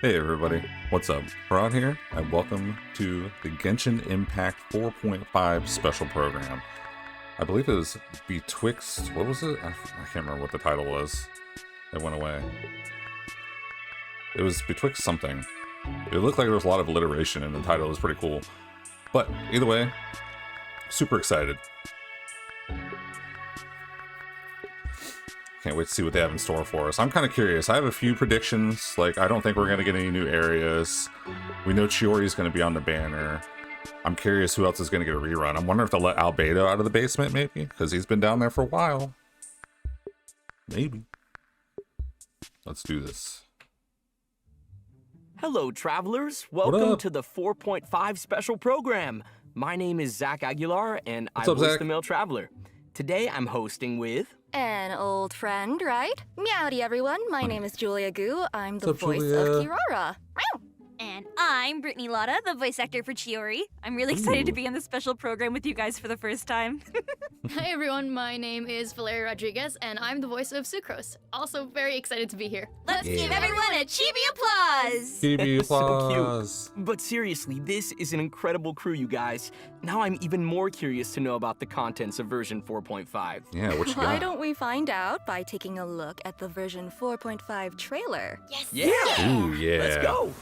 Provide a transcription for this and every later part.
Hey everybody, what's up? Horaud here, and welcome to the Genshin Impact 4.5 special program. I believe it was Betwixt, what was it? I can't remember what the title was. It went away. It was Betwixt something. It looked like there was a lot of alliteration in the title. It was pretty cool. But either way, super excited. Can't wait to see what they have in store for us. I'm kind of curious. I have a few predictions. Like, I don't think we're going to get any new areas. We know Chiori is going to be on the banner. I'm curious who else is going to get a rerun. I'm wondering if they'll let Albedo out of the basement, maybe, because he's been down there for a while. Maybe. Let's do this. Hello, travelers. Welcome to the 4.5 special program. My name is Zach Aguilar, and I host the Male Traveler. Today, I'm hosting with... An old friend, right? Meowdy, everyone. My name is Julia Gu. I'm the voice of Kirara. And I'm Brittany Lotta, the voice actor for Chiori. I'm really excited to be on this special program with you guys for the first time. Hi everyone, my name is Valeria Rodriguez, and I'm the voice of Sucrose. Also very excited to be here. Let's give everyone a chibi applause! Chibi applause! So cute. But seriously, this is an incredible crew, you guys. Now I'm even more curious to know about the contents of version 4.5. Yeah, what you got? Why don't we find out by taking a look at the version 4.5 trailer? Yes! Yeah! Ooh, yeah. Let's go!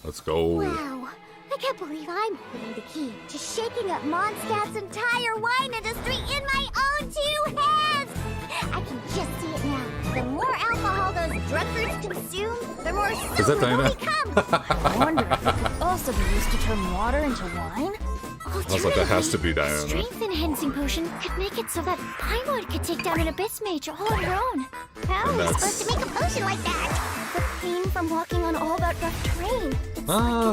Let's go. Wow, I can't believe I'm holding the key to shaking up Mondstadt's entire wine industry in my own two hands! I can just see it now. The more alcohol those drunkards consume, the more sober they'll become. I wonder if it could also be used to turn water into wine? I was like, that has to be Diana. Strength enhancing potion could make it so that Pinewood could take down an Abyss Mage all on her own. How are we supposed to make a potion like that? The pain from walking on all that rough terrain.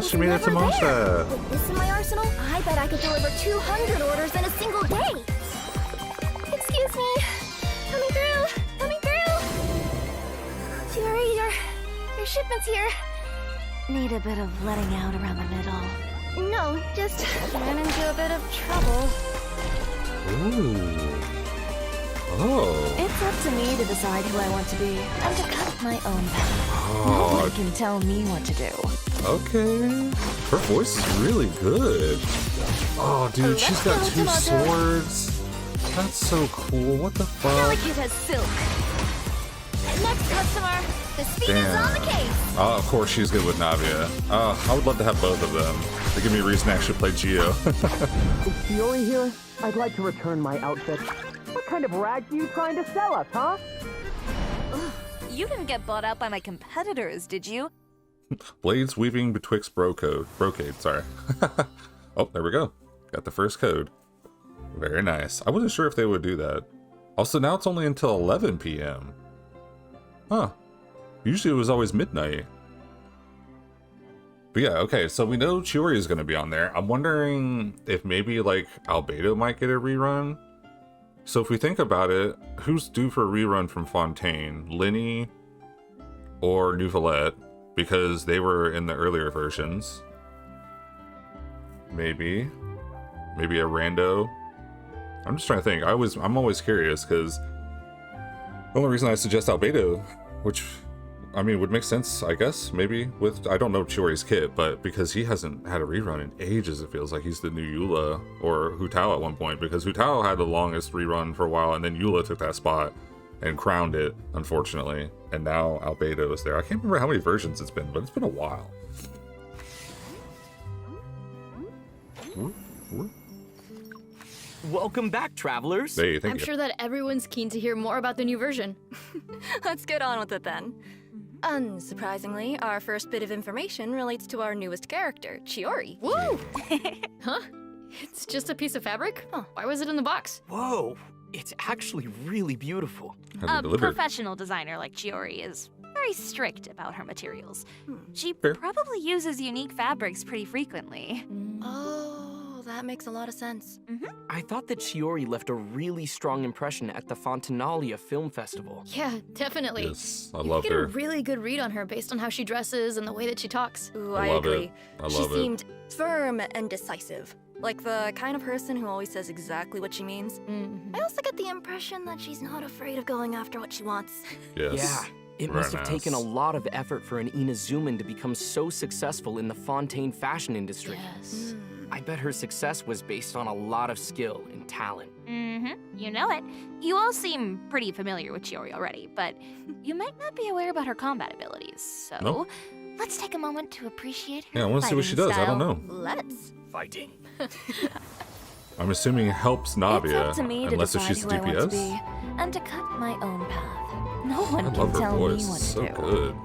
She made it to Mondstadt. With this in my arsenal, I bet I could deliver 200 orders in a single day. Excuse me. Coming through. Coming through. Chiori, your shipment's here. Need a bit of letting out around the middle. No, just ran into a bit of trouble. Ooh. Oh. It's up to me to decide who I want to be and to cut my own path. No Oh. one can tell me what to do. Okay. Her voice is really good. Oh, dude, she's got two swords. That's so cool. What the fuck? Delicate as silk. Next customer. The speed is on the case. Oh, of course she's good with Navia. I would love to have both of them. They give me a reason to actually play Geo. Is Chiori here? I'd like to return my outfit. What kind of rags are you trying to sell us, huh? You didn't get bought out by my competitors, did you? Blades weaving betwixt brocade, sorry. Oh, there we go. Got the first code. Very nice. I wasn't sure if they would do that. Also, now it's only until 11 p.m. Huh. Usually it was always midnight. But yeah, okay, so we know Chiori is going to be on there. I'm wondering if maybe, like, Albedo might get a rerun. So if we think about it, who's due for a rerun from Fontaine? Linny or Neuvillette? Because they were in the earlier versions. Maybe a rando. I'm just trying to think. I'm always curious because the only reason I suggest Albedo, which I mean would make sense, I guess, maybe with, I don't know Chiori's kit, but because he hasn't had a rerun in ages, it feels like he's the new Eula or Hu Tao at one point, because Hu Tao had the longest rerun for a while and then Eula took that spot and crowned it, unfortunately. And now Albedo is there. I can't remember how many versions it's been, but it's been a while. Welcome back, travelers. Hey, thank I'm you. sure that everyone's keen to hear more about the new version. Let's get on with it then. Unsurprisingly, our first bit of information relates to our newest character, Chiori. Woo! Huh? It's just a piece of fabric? Huh. Why was it in the box? Whoa, it's actually really beautiful. Had it A delivered. professional designer like Chiori is very strict about her materials. She Fair. probably uses unique fabrics pretty frequently. Oh, that makes a lot of sense. I thought that Chiori left a really strong impression at the Fontinalia Film Festival. Yeah, definitely. Yes, I You love get her. a really good read on her based on how she dresses and the way that she talks. Ooh, I I love it. agree. I She love it. seemed firm and decisive. Like the kind of person who always says exactly what she means. I also get the impression that she's not afraid of going after what she wants. Yes. Yeah, It must have taken a lot of effort for an Inazuman to become so successful in the Fontaine fashion industry. Yes. I bet her success was based on a lot of skill and talent. Mm-hmm. You know it. You all seem pretty familiar with Chiori already, but you might not be aware about her combat abilities. So Nope. let's take a moment to appreciate her Yeah, I want to see what she does. I don't know. Let's. Fighting. I'm assuming it helps Navia, It's up to me to unless if decide she's who I want to DPS. be, and to cut my own path. No I one can love her tell voice. me what So to do. good.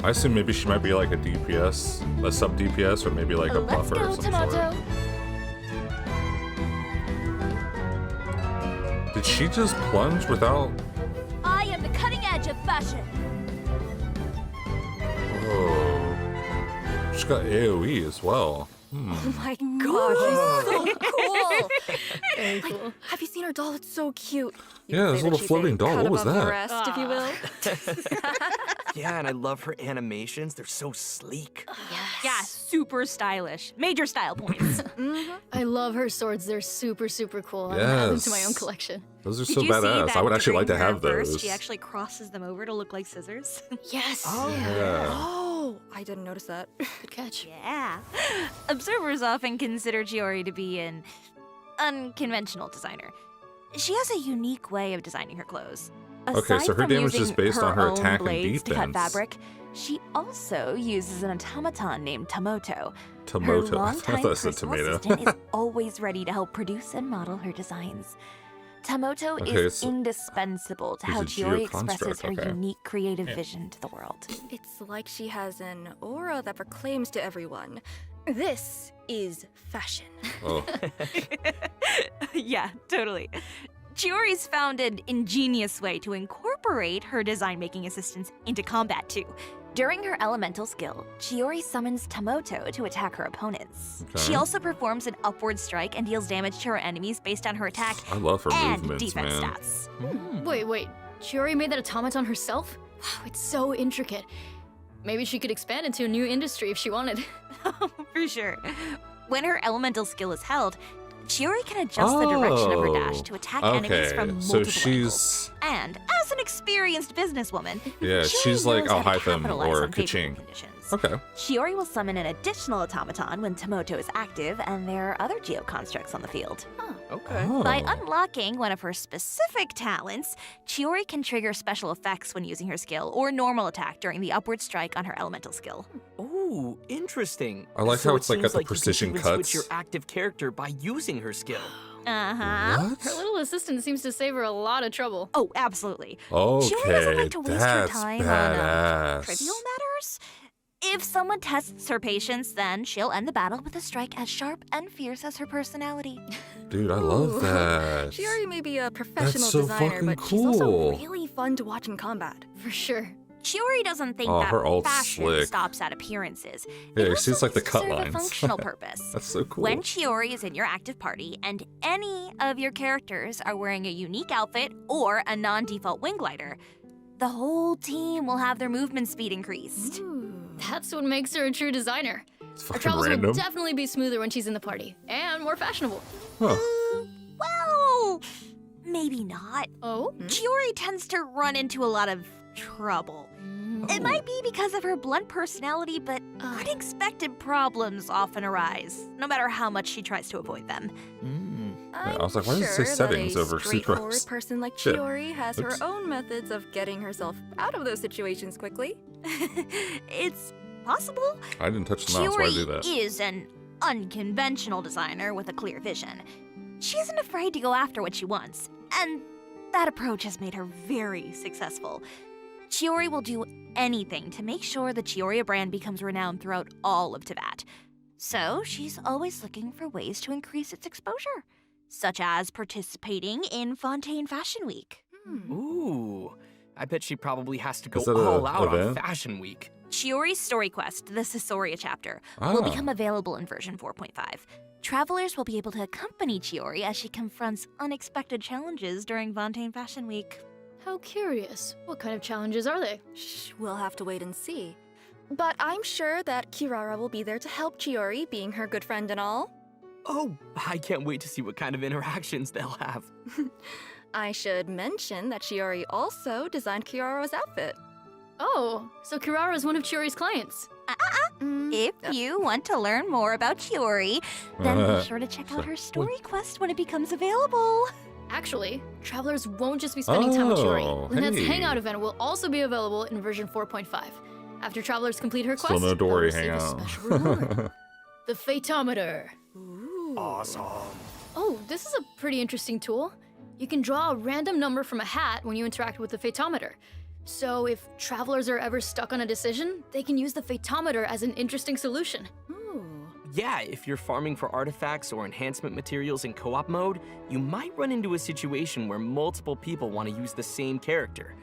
I assume maybe she might be like a DPS, a sub DPS, or maybe like a Let's buffer go, of some Tomato. sort. Did she just plunge without? I am the cutting edge of fashion. Oh, she's got AOE as well. Oh my gosh, she's so cool. Very cool. Like, have you seen her doll? It's so cute. You Yeah, could this say little that she's floating a doll. cut What was above the that? rest, if you will. Yeah, and I love her animations. They're so sleek. Yeah, super stylish. Major style points. I love her swords. They're super, super cool. I want to add them to my own Yes. collection. Those are Did so you see badass. that I would actually like to during her have burst, those. She actually crosses them over to look like scissors. Yes. Yeah. Oh, I didn't notice that. Good catch. Yeah. Observers often consider Chiori to be an unconventional designer. She has a unique way of designing her clothes. Okay, so Aside her from damage is using based on her own attack and blades to cut defense. fabric, she also uses an automaton named Tomato. Her Tomato. I longtime thought it said personal tomato. assistant is always ready to help produce and model her designs. Tomato Okay, is so indispensable to he's how a Chiori expresses geoconstruct, her okay. unique creative vision to the world. It's like she has an aura that proclaims to everyone, this is fashion. Oh, Yeah, totally. Chiori's found an ingenious way to incorporate her design-making assistance into combat, too. During her elemental skill, Chiori summons Tomato to attack her opponents. Okay. She also performs an upward strike and deals damage to her enemies based on her attack I love her and movements, defense man. stats. Wait. Chiori made that automaton herself? Wow, it's so intricate. Maybe she could expand into a new industry if she wanted. For sure. When her elemental skill is held, Chiori can adjust the direction of her dash to attack enemies from Okay, multiple so she's angles. And as an experienced businesswoman, yeah, Chiori she's like knows how to Alhaitham capitalize or on favorable Kaching. conditions. Okay. Chiori will summon an additional automaton when Tomato is active and there are other geoconstructs on the field. Okay. Oh. By unlocking one of her specific talents, Chiori can trigger special effects when using her skill or normal attack during the upward strike on her elemental skill. Ooh, interesting. I like So how it it's like seems got the you can precision even cuts. switch your active character by using her skill. Uh-huh. What? Her little assistant seems to save her a lot of trouble. Oh, absolutely. Chiori doesn't Okay, like to waste her that's time on badass. trivial matters. If someone tests her patience, then she'll end the battle with a strike as sharp and fierce as her personality. Dude, I love that. Chiori may be a professional so designer, fucking but she's also cool. really fun to watch in combat. For sure. Chiori doesn't think Oh, that her ult's fashion slick. stops at appearances. Yeah, It you also see it's like the needs to cut serve a lines. functional purpose. That's so cool. When Chiori is in your active party and any of your characters are wearing a unique outfit or a non-default wing glider, the whole team will have their movement speed increased. That's what makes her a true designer. It's Her fucking travels random. will definitely be smoother when she's in the party, and more fashionable. Huh. Well, maybe not. Oh? Chiori tends to run into a lot of trouble. It might be because of her blunt personality, but unexpected problems often arise, no matter how much she tries to avoid them. I'm I was like, why does it say sure that settings a over straightforward Sucrose? person like Shit. Chiori has Oops. her own methods of getting herself out of those situations quickly. It's possible. I didn't touch the mouse. Why do Chiori that? is an unconventional designer with a clear vision. She isn't afraid to go after what she wants, and that approach has made her very successful. Chiori will do anything to make sure the Chioria brand becomes renowned throughout all of Teyvat. So she's always looking for ways to increase its exposure, such as participating in Fontaine Fashion Week. Ooh, I bet she probably has to go Is that a all out on event? Fashion Week. Chiori's story quest, the Caesarea chapter, will become available in version 4.5. Travelers will be able to accompany Chiori as she confronts unexpected challenges during Fontaine Fashion Week. How curious. What kind of challenges are they? Shh, we'll have to wait and see. But I'm sure that Kirara will be there to help Chiori, being her good friend and all. Oh, I can't wait to see what kind of interactions they'll have. I should mention that Chiori also designed Kirara's outfit. Oh, so Kirara is one of Chiori's clients. If you want to learn more about Chiori, then be sure to check out her story quest when it becomes available. Actually, travelers won't just be spending time with Chiori. Lynette's hey. hangout event will also be available in version 4.5. After travelers complete her quest, Still no Dory they'll receive a hangout. special reward. The Fatometer. Awesome. Oh, this is a pretty interesting tool. You can draw a random number from a hat when you interact with the Fatometer. So if travelers are ever stuck on a decision, they can use the Fatometer as an interesting solution. Yeah, if you're farming for artifacts or enhancement materials in co-op mode, you might run into a situation where multiple people want to use the same character.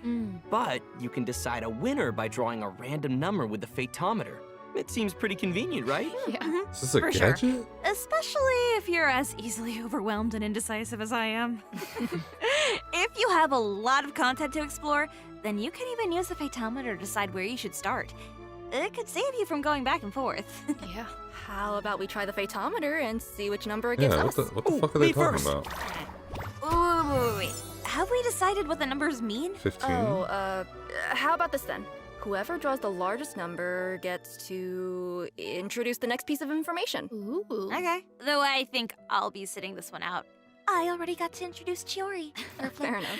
But you can decide a winner by drawing a random number with the Fatometer. It seems pretty convenient, right? Yeah. Is this a For sure. gadget? Especially if you're as easily overwhelmed and indecisive as I am. If you have a lot of content to explore, then you can even use the Fatometer to decide where you should start. It could save you from going back and forth. Yeah. How about we try the Fatometer and see which number it gives Yeah, us? what the fuck are they me talking first. about? Wait. Have we decided what the numbers mean? 15? Oh, how about this then? Whoever draws the largest number gets to introduce the next piece of information. Ooh. Okay. Though I think I'll be sitting this one out. I already got to introduce Chiori. Fair enough.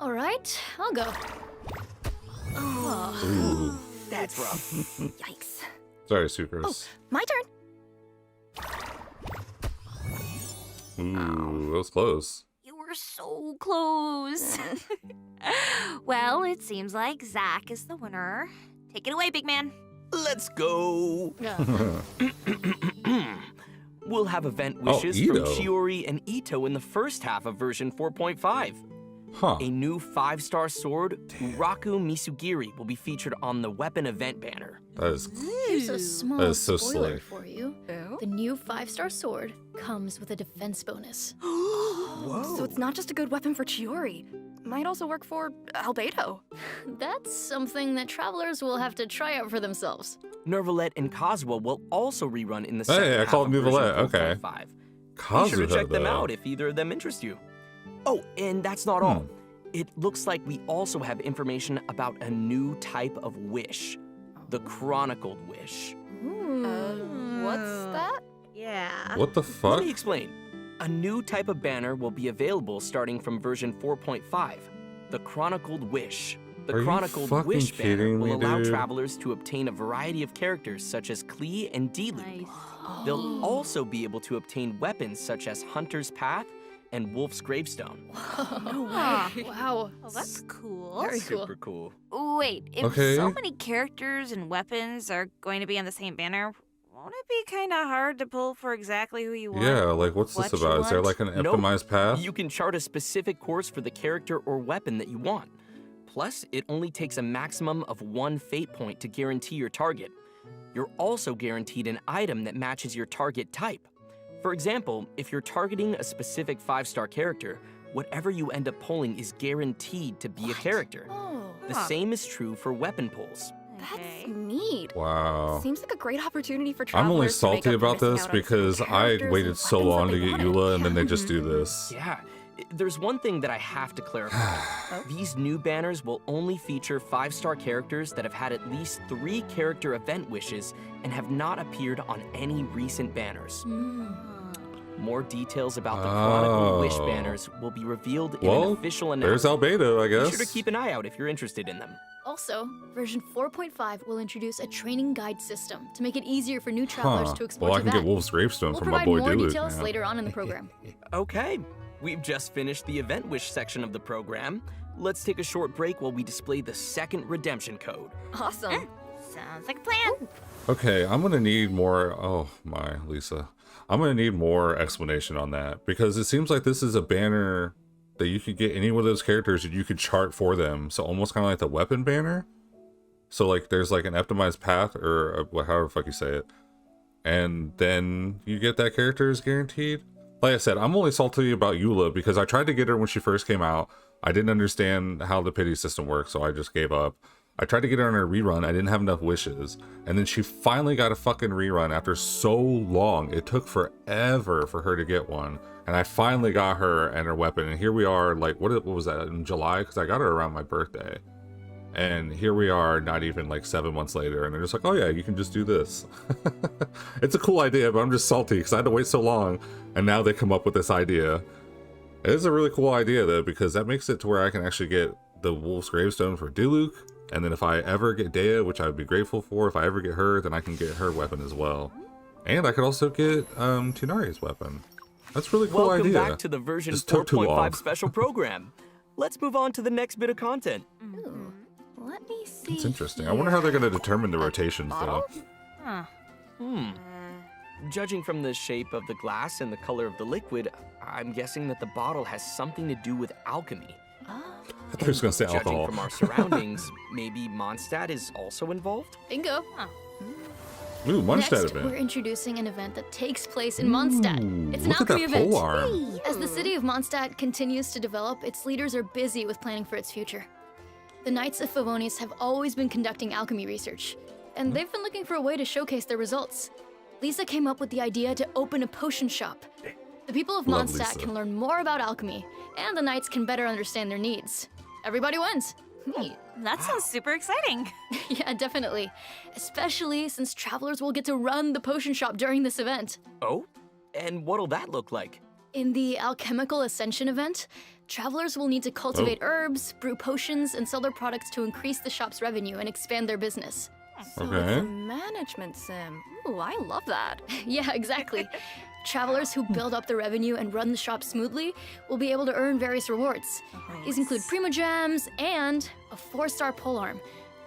All right, I'll go. Ooh. That's rough. Yikes. Sorry, Sucrose. My turn. Ooh, that was close. You were so close. Well, it seems like Zach is the winner. Take it away, big man. Let's go. We'll have event Oh, wishes from Ito. Chiori and Ito in the first half of version 4.5. Huh. A new 5-star sword, Uraku Misugiri, will be featured on the weapon event banner. That is Here's a small That is so spoiler slick. for you. Oh. The new 5-star sword comes with a defense bonus. So it's not just a good weapon for Chiori. Might also work for Albedo. That's something that travelers will have to try out for themselves. Nervalette and Kazuha will also rerun in the second Hey, I half called of version Nervalette, okay. 4.5. Be Kazuha, sure to check them though. out if either of them interest you. Oh, and that's not all. It looks like we also have information about a new type of wish, the Chronicled Wish. What's that? Yeah. What the Let fuck? me explain. A new type of banner will be available starting from version 4.5, the Chronicled Wish. The Are you Chronicled fucking Wish banner kidding will me, allow dude? travelers to obtain a variety of characters such as Klee and Deelu. They'll also be able to obtain weapons such as Hunter's Path and Wolf's Gravestone. No way. Wow. Oh, that's cool. Very cool. Super cool. Wait, if Okay. so many characters and weapons are going to be on the same banner, won't it be kind of hard to pull for exactly who you want? Yeah, like what's this What you about? Is there want? like an Nope. optimized path? You can chart a specific course for the character or weapon that you want. Plus, it only takes a maximum of 1 fate point to guarantee your target. You're also guaranteed an item that matches your target type. For example, if you're targeting a specific 5-star character, whatever you end up pulling is guaranteed to be a character. The same is true for weapon pulls. That's neat. Wow. Seems like a great opportunity for I'm travelers only to make salty up for about missing this out on because some I characters waited and so weapons that long they to get wanted. Eula and then they just do this. Yeah, there's one thing that I have to clarify. These new banners will only feature 5-star characters that have had at least 3 character event wishes and have not appeared on any recent banners. More details about the Chronicle Wish Oh. banners will be revealed in Well, an official there's announcement. Albedo, I Be guess. sure to keep an eye out if you're interested in them. Also, version 4.5 will introduce a training guide system to make it easier for new travelers Huh. to explore Well, I can Tibet. get Wolf's Gravestone We'll from my provide boy more Duluth, details man. later on in the program. Okay, we've just finished the event wish section of the program. Let's take a short break while we display the second redemption code. Awesome. Sounds like a plan. Okay, I'm gonna need more. Oh my, Lisa, I'm gonna need more explanation on that because it seems like this is a banner that you could get any one of those characters and you could chart for them. So almost kind of like the weapon banner. So like there's like an optimized path or however the fuck you say it, and then you get that character is guaranteed. Like I said, I'm only salty about Eula because I tried to get her when she first came out. I didn't understand how the pity system works, so I just gave up. I tried to get her on a rerun. I didn't have enough wishes. And then she finally got a fucking rerun after so long. It took forever for her to get one. And I finally got her and her weapon. And here we are, like, what was that, in July? Because I got her around my birthday. And here we are, not even like 7 months later. And they're just like, oh yeah, you can just do this. It's a cool idea, but I'm just salty because I had to wait so long. And now they come up with this idea. It is a really cool idea, though, because that makes it to where I can actually get the Wolf's Gravestone for Diluc. And then if I ever get Dea, which I would be grateful for, if I ever get her, then I can get her weapon as well. And I could also get Tighnari's weapon. That's a really cool idea. Welcome back to the version 4.5 special program. Let's move on to the next bit of content. Ooh, let me see. It's interesting. I wonder how they're going to determine the rotations, though. Huh. Judging from the shape of the glass and the color of the liquid, I'm guessing that the bottle has something to do with alchemy. I thought he was going to say Judging alcohol. from our surroundings, maybe Mondstadt is also involved? Bingo. Ooh, Mondstadt Next, event. we're introducing an event that takes place in Mondstadt. It's an Look at alchemy that event. pole arm. As the city of Mondstadt continues to develop, its leaders are busy with planning for its future. The Knights of Favonius have always been conducting alchemy research, and they've been looking for a way to showcase their results. Lisa came up with the idea to open a potion shop. The people of Love Mondstadt Lisa. can learn more about alchemy, and the Knights can better understand their needs. Everybody wins. Neat. That sounds super exciting. Yeah, definitely. Especially since travelers will get to run the potion shop during this event. Oh? And what'll that look like? In the Alchemical Ascension event, travelers will need to cultivate herbs, brew potions, and sell their products to increase the shop's revenue and expand their business. So Okay. it's a management sim. Ooh, I love that. Yeah, exactly. Travelers who build up the revenue and run the shop smoothly will be able to earn various rewards. These include Primo Gems and a 4-star polearm,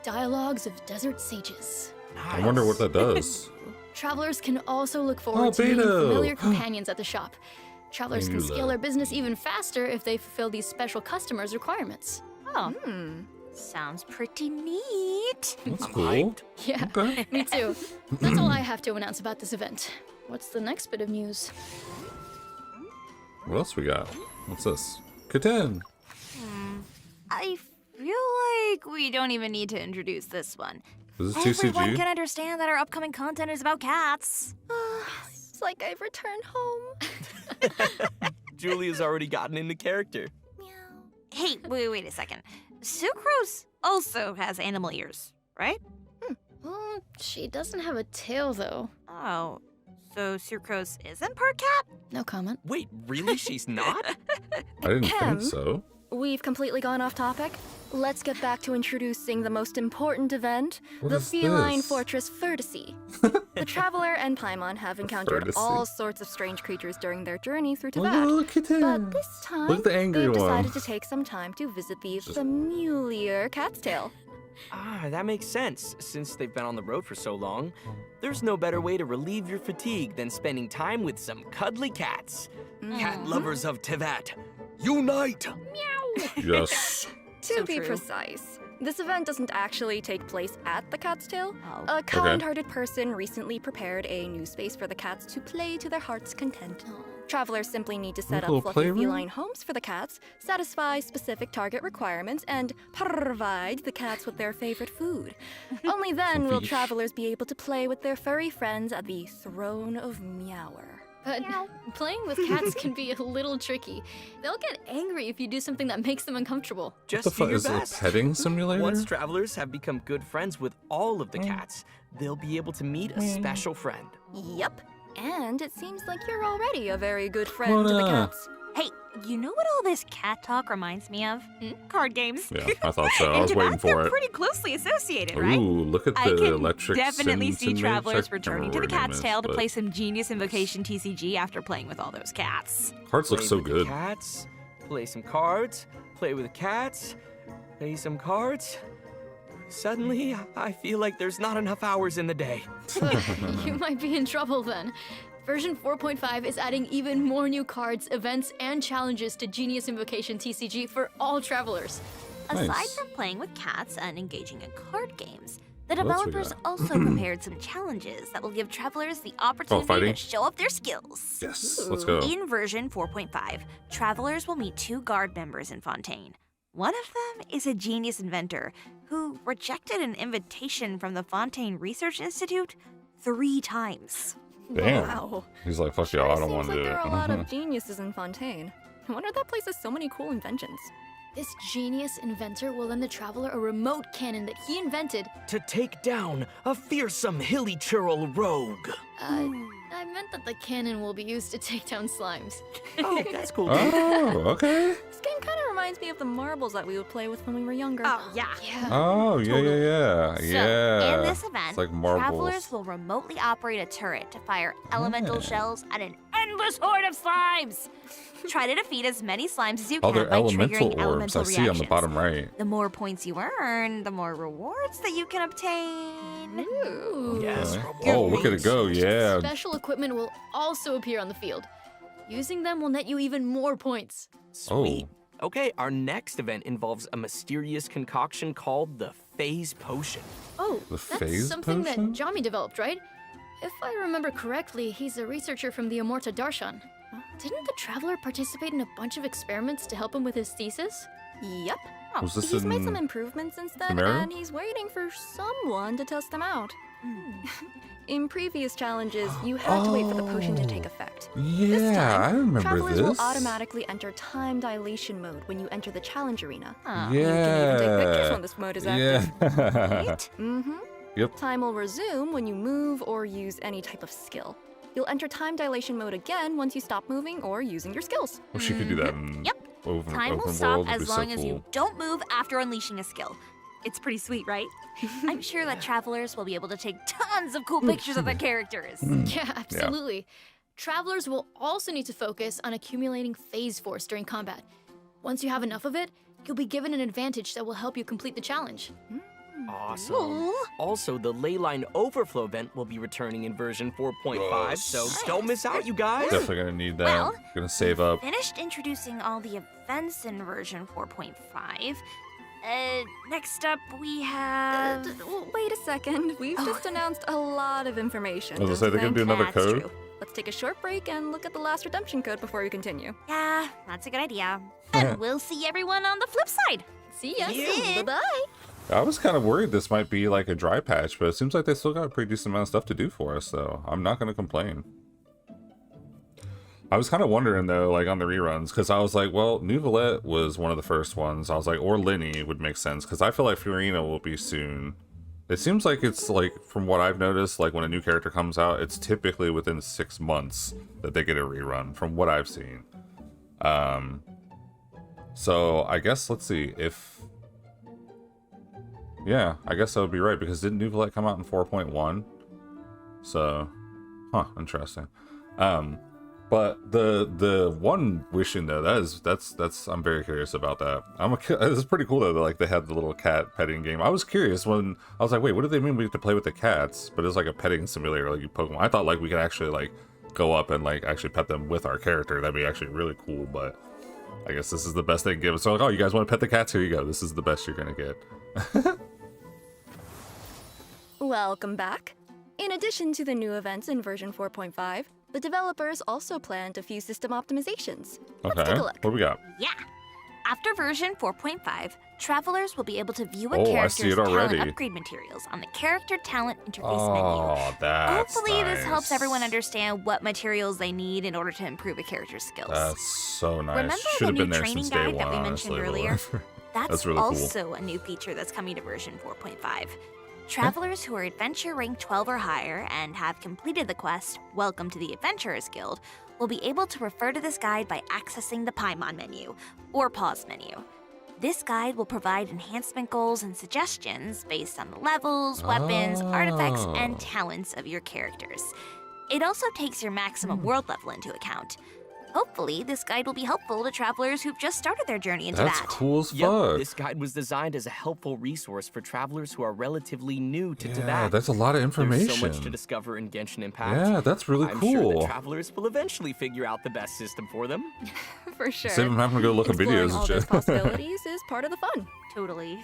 Dialogues of Desert Sages. I wonder what that does. Travelers can also look forward to meeting Beto. familiar companions at the shop. Travelers can Beulah. scale their business even faster if they fulfill these special customers' requirements. Oh. Sounds pretty neat. That's I'm cool. hyped. Yeah, Okay. me too. That's all I have to announce about this event. What's the next bit of news? What else we got? What's this? Kitten. I feel like we don't even need to introduce this one. Is this Everyone TCG? can understand that our upcoming content is about cats. It's like I've returned home. Julia's already gotten into character. Hey, wait a second. Sucrose also has animal ears, right? Well, she doesn't have a tail, though. Oh, so Sucrose isn't part cat? No comment. Wait, really? She's not? I didn't Ahem. think so. We've completely gone off topic. Let's get back to introducing the most important event, What the is feline this? fortress Vertice. The Traveler and Paimon have encountered Vertice. all sorts of strange creatures during their journey through Oh, Teyvat. look, kitten. But this time, Look at the angry they've one. decided to take some time to visit the familiar cat's tail. That makes sense. Since they've been on the road for so long, there's no better way to relieve your fatigue than spending time with some cuddly cats. Cat lovers of Teyvat, unite! Yes. To So be true. precise, this event doesn't actually take place at the cat's tail. Oh. A kind-hearted person recently prepared a new space for the cats to play to their heart's content. Travelers simply need to set Little up fluffy playroom? feline homes for the cats, satisfy specific target requirements, and provide the cats with their favorite food. Only then will Fish. travelers be able to play with their furry friends at the throne of Meower. But playing with cats can be a little tricky. They'll get angry if you do something that makes them uncomfortable. Just The do fuck your is it? A best. petting simulator? Once travelers have become good friends with all of the cats, they'll be able to meet a special friend. Yep. And it seems like you're already a very good friend to the What up? cats. Hey, you know what all this cat talk reminds me of? Card games. Yeah, I thought so. I And was to waiting that, for they're it. pretty closely associated, Ooh, right? look at I the can electric definitely see Cincinnati- travelers I can't returning to remember the what her name cat's is, tail to but play some genius invocation TCG after playing with all those cats. Cards look Play so with the good. cats, play some cards, play with the cats, play some cards. Suddenly, I feel like there's not enough hours in the day. You might be in trouble then. Version 4.5 is adding even more new cards, events, and challenges to Genius Invocation TCG for all travelers. Aside Nice. from playing with cats and engaging in card games, the What else we developers got? also prepared some challenges that will give travelers the opportunity fighting? to show off their skills. Yes, let's go. In version 4.5, travelers will meet 2 guard members in Fontaine. One of them is a genius inventor who rejected an invitation from the Fontaine Research Institute 3 times. Damn. Wow. He's like, fuck y'all, I don't want Seems to like do there are a it. lot of geniuses in Fontaine. No wonder that place has so many cool inventions. This genius inventor will lend the traveler a remote cannon that he invented. To take down a fearsome hilly churl rogue. I meant that the cannon will be used to take down slimes. Oh, that's cool. Oh, okay. This game kind of reminds me of the marbles that we would play with when we were younger. Oh, yeah. Yeah. Oh, yeah. So, Yeah. in this event, It's like marbles. travelers will remotely operate a turret to fire elemental shells at an endless horde of slimes. Try to defeat as many slimes as you Oh, can they're by elemental triggering orbs. elemental I see reactions. on the bottom right. The more points you earn, the more rewards that you can obtain. Ooh. Yes. Okay. Oh, look at it go. Yeah. Special equipment will also appear on the field. Using them will net you even more points. Sweet. Okay, our next event involves a mysterious concoction called the Phase Potion. Oh, The that's phase something potion? that Jami developed, right? If I remember correctly, he's a researcher from the Amorta Darshan. Didn't the Traveler participate in a bunch of experiments to help him with his thesis? Yep. Was this He's in made some improvements since then, Chimera? and he's waiting for someone to test them out. In previous challenges, you had to wait for the potion to take effect. This Yeah, time, I remember travelers this. will automatically enter time dilation mode when you enter the challenge arena. Huh. You can even take pictures Yeah. when this mode is active. Yeah. Mm-hmm. Yep. Time will resume when you move or use any type of skill. You'll enter time dilation mode again once you stop moving or using your skills. Well, she could do that in Yep. open, Time will open stop world. Would be as so long as you cool. don't move after unleashing a skill. It's pretty sweet, right? I'm sure that travelers will be able to take tons of cool pictures of their characters. Yeah, absolutely. Travelers will also need to focus on accumulating phase force during combat. Once you have enough of it, you'll be given an advantage that will help you complete the challenge. Awesome. Cool. Also, the Leyline Overflow event will be returning in version 4.5, so don't miss out, you guys. Definitely gonna need that. Well, Gonna save up. Finished introducing all the events in version 4.5. Next up we have... Wait a second. We've just announced a lot of information. I was gonna say, they're gonna do another That's code. true. Let's take a short break and look at the last redemption code before we continue. Yeah, that's a good idea. And we'll see everyone on the flip side. See ya. Yeah. Bye-bye. I was kind of worried this might be like a dry patch, but it seems like they still got a pretty decent amount of stuff to do for us, so I'm not gonna complain. I was kind of wondering though, like on the reruns, because I was like, well, New Valette was one of the first ones. I was like, or Lenny would make sense, because I feel like Fiorina will be soon. It seems like it's like, from what I've noticed, like when a new character comes out, it's typically within 6 months that they get a rerun, from what I've seen. So I guess, let's see, if... Yeah, I guess that would be right, because didn't New Valette come out in 4.1? So, interesting. But the one wishing though, that's I'm very curious about that. It's pretty cool though that like they had the little cat petting game. I was curious when I was like, wait, what do they mean we have to play with the cats? But it's like a petting simulator, like you Pokemon. I thought like we could actually like go up and like actually pet them with our character. That'd be actually really cool. But I guess this is the best they can give us. So like, oh, you guys want to pet the cats? Here you go. This is the best you're gonna get. Welcome back. In addition to the new events in version 4.5, the developers also planned a few system optimizations. Let's Okay, take a look. what do we got? Yeah. After version 4.5, travelers will be able to view a Oh, I character's see it talent already. upgrade materials on the character talent interface menu. Oh, that's Hopefully this nice. helps everyone understand what materials they need in order to improve a character's skills. That's so nice. Remember Should the have new been there training since day guide that one, we mentioned honestly, but earlier? whatever. That's really cool. also a new feature that's coming to version 4.5. Travelers who are adventure rank 12 or higher and have completed the quest, Welcome to the Adventurers Guild, will be able to refer to this guide by accessing the Paimon menu, or pause menu. This guide will provide enhancement goals and suggestions based on the levels, weapons, artifacts, and Oh. talents of your characters. It also takes your maximum world level into account. Hopefully, this guide will be helpful to travelers who've just started their journey into That's that. cool as Yep, fuck. this guide was designed as a helpful resource for travelers who are relatively new to Yeah, Tibet. that's a lot of information. There's so much to discover in Genshin Impact. Yeah, that's really I'm sure cool. that travelers will eventually figure out the best system for them. For sure. Save them having to go look at Exploring videos all and those shit. possibilities is part of the fun. Totally.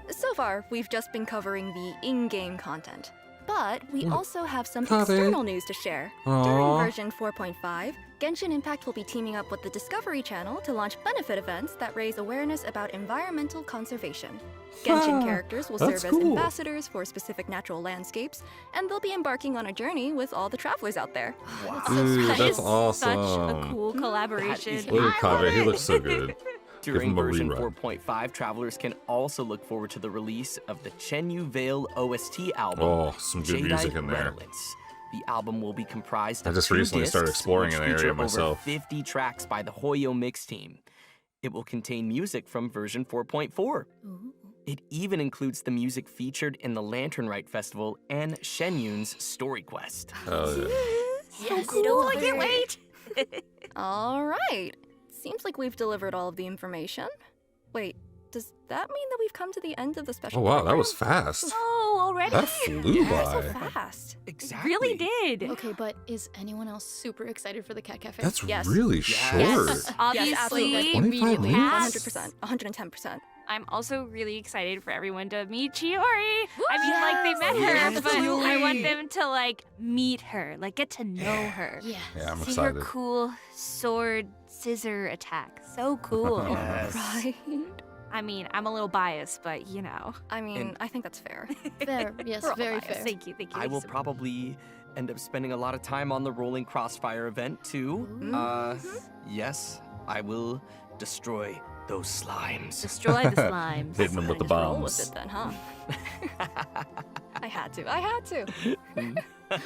So far, we've just been covering the in-game content. But we also have some Kave. external news to share. Aw. During version 4.5, Genshin Impact will be teaming up with the Discovery Channel to launch benefit events that raise awareness about environmental conservation. Genshin characters will serve That's as cool. ambassadors for specific natural landscapes, and they'll be embarking on a journey with all the travelers out there. Dude, That that's is awesome. Such a cool collaboration. Look at I love Kave, he it. looks so good. Give him During a version rerun. 4.5, travelers can also look forward to the release of the Chenyu Vale OST album. Oh, some good music Jadeite in there. Redolence. The album will be comprised I of just 2 recently started discs, exploring which an area feature myself. Over 50 tracks by the Hoyo Mix team. It will contain music from version 4.4. It even includes the music featured in the Lantern Rite Festival and Shenyun's Story Quest. Oh, yeah. Yes, cool. I can't wait. All right. Seems like we've delivered all of the information. Wait, does that mean that we've come to the end of the special Oh, wow, that program? was fast. Oh, already? That flew So by. fast. Exactly. Really did. Okay, but is anyone else super excited for the Cat Cafe? That's Yes. really Yes. short. Yes, Yes, obviously. absolutely. 25 Immediately. minutes? 100%, 110%. I'm also really excited for everyone to meet Chiori. I mean, like, they met her, Yes, but I Chiori. want them to, like, meet her, like, get to know her. Yeah. Yeah, I'm See excited. her cool sword scissor attack. So cool. Yes. Right. I mean, I'm a little biased, but, you know. I mean, And- I think that's fair. Fair. Yes, We're all very biased. fair. Thank you, thank you. I will probably end up spending a lot of time on the Rolling Crossfire event too. Yes, I will destroy those slimes. destroy the slimes. Hitting them with the Just roll bombs. with it then, huh? I had to. I had to.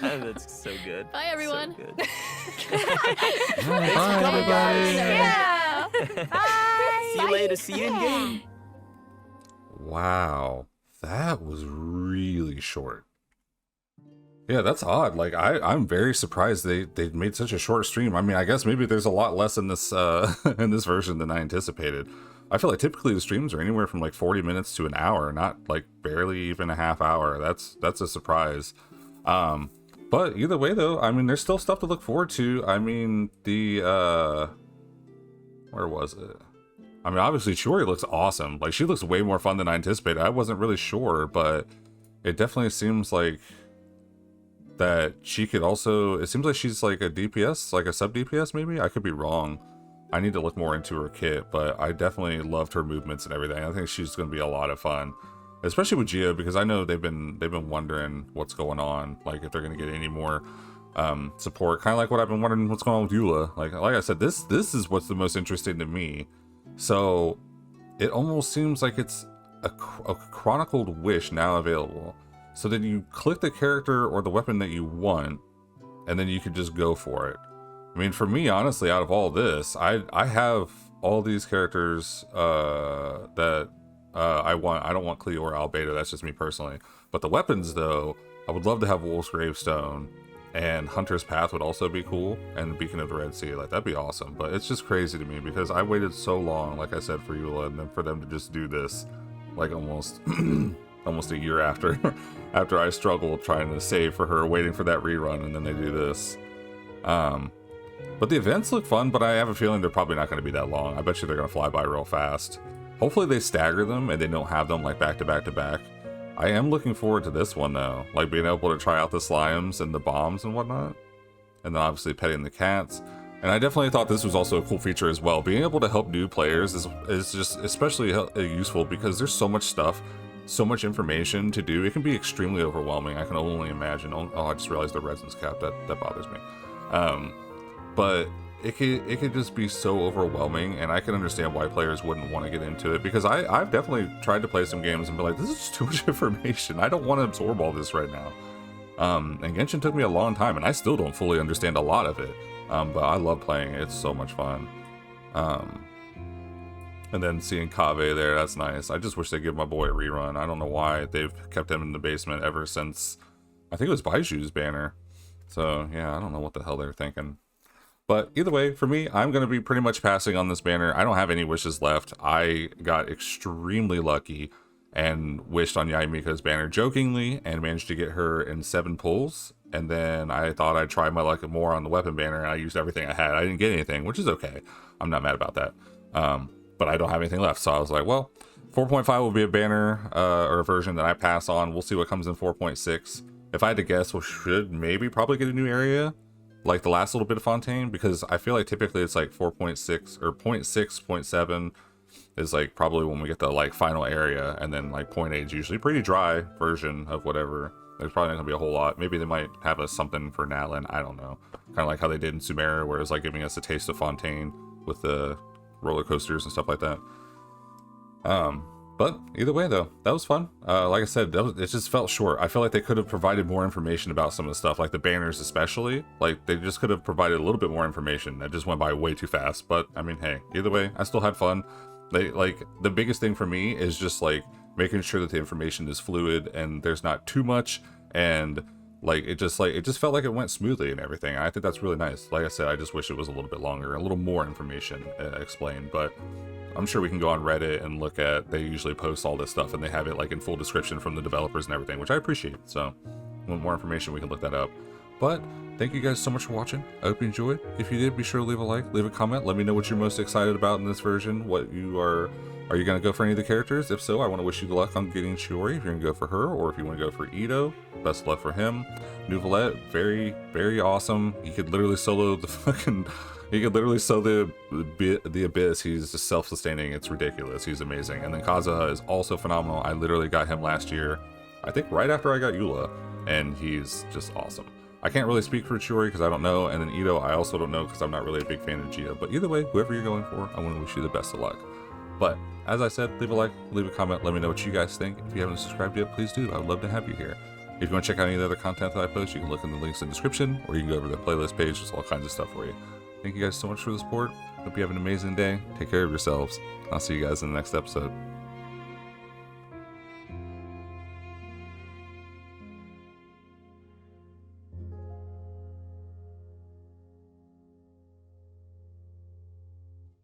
That's so good. Bye, everyone. So good. Bye, everybody. Yeah. Bye. See you later. See you in game. Wow, that was really short. Yeah, that's odd. Like I'm very surprised they made such a short stream. I mean, I guess maybe there's a lot less in this in this version than I anticipated. I feel like typically the streams are anywhere from like 40 minutes to an hour, not like barely even a half hour. That's a surprise. But either way though, I mean, there's still stuff to look forward to. I mean, the where was it? I mean, obviously Chiori looks awesome. Like, she looks way more fun than I anticipated. I wasn't really sure, but it definitely seems like that she could also, it seems like she's like a DPS, like a sub DPS maybe. I could be wrong. I need to look more into her kit, but I definitely loved her movements and everything. I think she's going to be a lot of fun, especially with Gia, because I know they've been wondering what's going on, like if they're going to get any more support, kind of like what I've been wondering what's going on with Eula. Like I said, this is what's the most interesting to me. So it almost seems like it's a chronicled wish now available. So then you click the character or the weapon that you want, and then you could just go for it. I mean, for me, honestly, out of all this, I have all these characters that I want. I don't want Cleo or Albedo. That's just me personally. But the weapons, though, I would love to have Wolf's Gravestone, and Hunter's Path would also be cool, and Beacon of the Red Sea. Like, that'd be awesome. But it's just crazy to me because I waited so long, like I said, for Eula, and then for them to just do this, like almost almost a year after after I struggled trying to save for her, waiting for that rerun, and then they do this. But the events look fun, but I have a feeling they're probably not going to be that long. I bet you they're going to fly by real fast. Hopefully they stagger them and they don't have them like back to back to back. I am looking forward to this one though, like being able to try out the slimes and the bombs and whatnot, and then obviously petting the cats. And I definitely thought this was also a cool feature as well. Being able to help new players is just especially useful because there's so much stuff, so much information to do. It can be extremely overwhelming. I can only imagine. Oh, I just realized the resin's cap. That bothers me. But it could just be so overwhelming, and I can understand why players wouldn't want to get into it, because I've definitely tried to play some games and be like, this is just too much information. I don't want to absorb all this right now. And Genshin took me a long time, and I still don't fully understand a lot of it. But I love playing it. It's so much fun. And then seeing Kave there, that's nice. I just wish they'd give my boy a rerun. I don't know why they've kept him in the basement ever since, I think it was Baiju's banner. So yeah, I don't know what the hell they're thinking. But either way, for me, I'm going to be pretty much passing on this banner. I don't have any wishes left. I got extremely lucky and wished on Yaimika's banner jokingly and managed to get her in 7 pulls. And then I thought I'd try my luck more on the weapon banner, and I used everything I had. I didn't get anything, which is okay. I'm not mad about that. But I don't have anything left. So I was like, well, 4.5 will be a banner or a version that I pass on. We'll see what comes in 4.6. if I had to guess, we should maybe probably get a new area, like the last little bit of Fontaine, because I feel like typically it's like 4.6 or 0.6, 0.7 is like probably when we get the like final area, and then like 0.8 is usually pretty dry version of whatever. There's probably not gonna be a whole lot. Maybe they might have us something for Natlan, I don't know. Kind of like how they did in Sumeria, where it's like giving us a taste of Fontaine with the roller coasters and stuff like that. But either way though, that was fun. Like I said, it just felt short. I feel like they could have provided more information about some of the stuff, like the banners especially. Like they just could have provided a little bit more information. That just went by way too fast. But I mean, hey, either way, I still had fun. They like, the biggest thing for me is just like making sure that the information is fluid and there's not too much, and like it just felt like it went smoothly and everything. I think that's really nice. Like I said, I just wish it was a little bit longer, a little more information explained, but I'm sure we can go on Reddit and look at, they usually post all this stuff and they have it like in full description from the developers and everything, which I appreciate. So want more information, we can look that up. But thank you guys so much for watching. I hope you enjoyed. If you did, be sure to leave a like, leave a comment. Let me know what you're most excited about in this version. What you are you going to go for any of the characters? If so, I want to wish you luck on getting Chiori if you're going to go for her, or if you want to go for Ito, best of luck for him. Nuvolette, very, very awesome. He could literally solo the fucking... He could literally solo the Abyss. He's just self-sustaining. It's ridiculous. He's amazing. And then Kazuha is also phenomenal. I literally got him last year, I think right after I got Eula, and he's just awesome. I can't really speak for Chiori because I don't know, and then Ito I also don't know because I'm not really a big fan of Geo. But either way, whoever you're going for, I want to wish you the best of luck. But as I said, leave a like, leave a comment, let me know what you guys think. If you haven't subscribed yet, please do. I would love to have you here. If you want to check out any of the other content that I post, you can look in the links in the description, or you can go over to the playlist page. There's all kinds of stuff for you. Thank you guys so much for the support. Hope you have an amazing day. Take care of yourselves. I'll see you guys in the next episode.